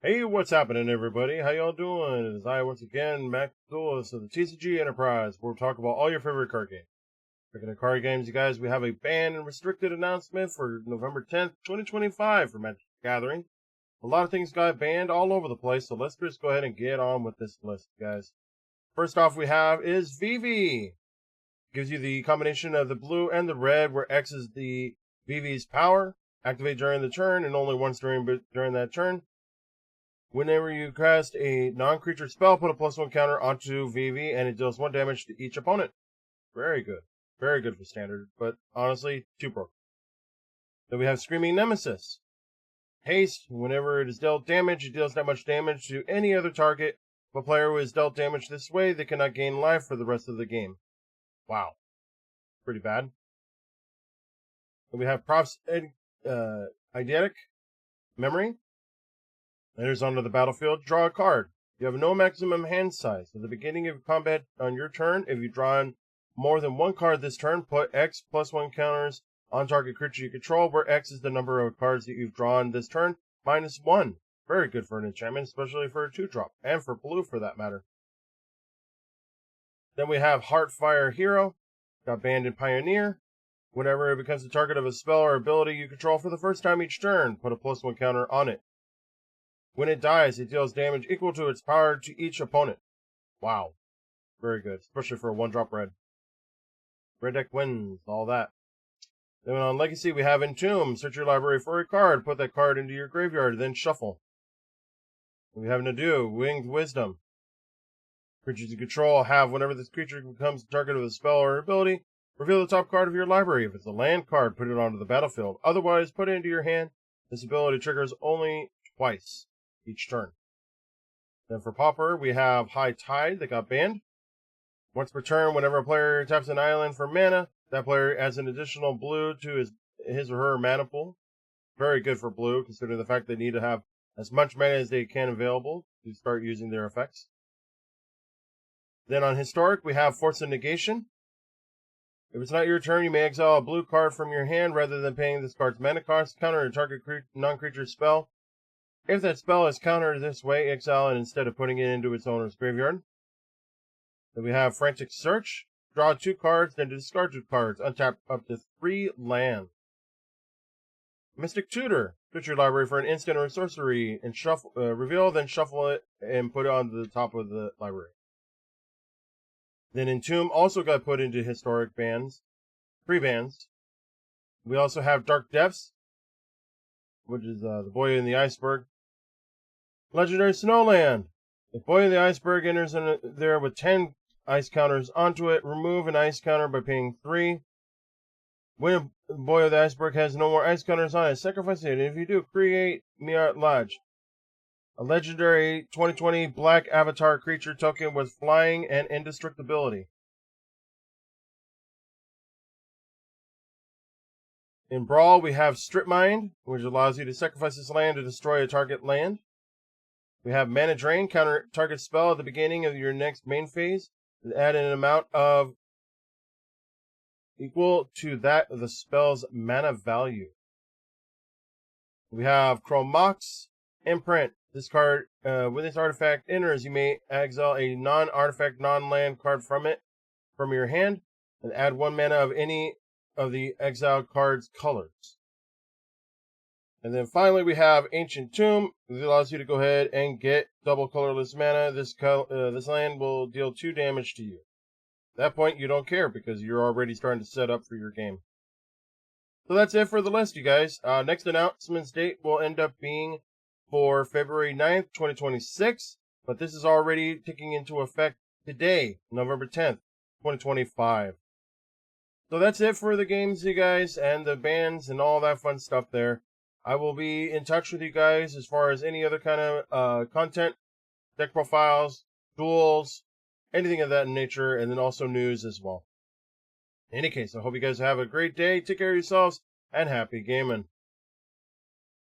Hey, what's happening, everybody? How y'all doing? It is I once again, Mac Duelist of the TCG Enterprise, where we talk about all your favorite card games. Speaking of card games, you guys, we have a banned and restricted announcement for November 10th, 2025 for Magic the Gathering. A lot of things got banned all over the place, so let's just go ahead and get on with this list, guys. First off, we have is VV. Gives you the combination of the blue and the red, where X is the VV's power. Activate during the turn, and only once during that turn. Whenever you cast a non-creature spell, put a +1 counter onto VV, and it deals 1 damage to each opponent. Very good. Very good for standard, but honestly, too broken. Then we have Screaming Nemesis. Haste, whenever it is dealt damage, it deals that much damage to any other target. If a player who is dealt damage this way, they cannot gain life for the rest of the game. Wow. Pretty bad. Then we have Eidetic Memory. Enters onto the battlefield, draw a card. You have no maximum hand size. At the beginning of combat on your turn, if you draw more than one card this turn, put X +1 counters on target creature you control, where X is the number of cards that you've drawn this turn, -1. Very good for an enchantment, especially for a 2-drop, and for blue for that matter. Then we have Heartfire Hero, got banned in Pioneer. Whenever it becomes the target of a spell or ability you control for the first time each turn, put a +1 counter on it. When it dies, it deals damage equal to its power to each opponent. Wow. Very good, especially for a 1-drop red. Red deck wins, all that. Then on Legacy, we have Entomb. Search your library for a card, put that card into your graveyard, then shuffle. We have Nadu, Winged Wisdom. Creatures you control have, whenever this creature becomes the target of a spell or ability, reveal the top card of your library. If it's a land card, put it onto the battlefield. Otherwise, put it into your hand. This ability triggers only twice each turn. Then for Pauper, we have High Tide that got banned. Once per turn, whenever a player taps an island for mana, that player adds an additional blue to his or her mana pool. Very good for blue, considering the fact they need to have as much mana as they can available to start using their effects. Then on Historic, we have Force of Negation. If it's not your turn, you may exile a blue card from your hand rather than paying this card's mana cost, counter a target non-creature spell. If that spell is countered this way, exile it instead of putting it into its owner's graveyard. Then we have Frantic Search. Draw 2 cards, then discard 2 cards. Untap up to 3 lands. Mystic Tutor. Search your library for an instant or a sorcery and reveal, then shuffle it and put it on the top of the library. Then Entomb also got put into historic bans, 3 bans. We also have Dark Depths, which is the Boy in the Iceberg. Legendary Snowland. If Boy in the Iceberg enters in there with 10 ice counters onto it, remove an ice counter by paying 3. When Boy of the Iceberg has no more ice counters on it, sacrifice it. And if you do, create Miat Lodge, a legendary 2020 black avatar creature token with flying and indestructibility. In Brawl, we have Strip Mind, which allows you to sacrifice this land to destroy a target land. We have Mana Drain, counter target spell at the beginning of your next main phase, and add an amount of equal to that of the spell's mana value. We have Chromox Imprint. This card, when this artifact enters, you may exile a non-artifact, non-land card from your hand, and add 1 mana of any of the exiled card's colors. And then finally, we have Ancient Tomb. This allows you to go ahead and get double colorless mana. This land will deal 2 damage to you. At that point, you don't care because you're already starting to set up for your game. So that's it for the list, you guys. Next announcement's date will end up being for February 9th, 2026. But this is already taking into effect today, November 10th, 2025. So that's it for the games, you guys, and the bans and all that fun stuff there. I will be in touch with you guys as far as any other kind of content, deck profiles, duels, anything of that nature, and then also news as well. In any case, I hope you guys have a great day. Take care of yourselves, and happy gaming.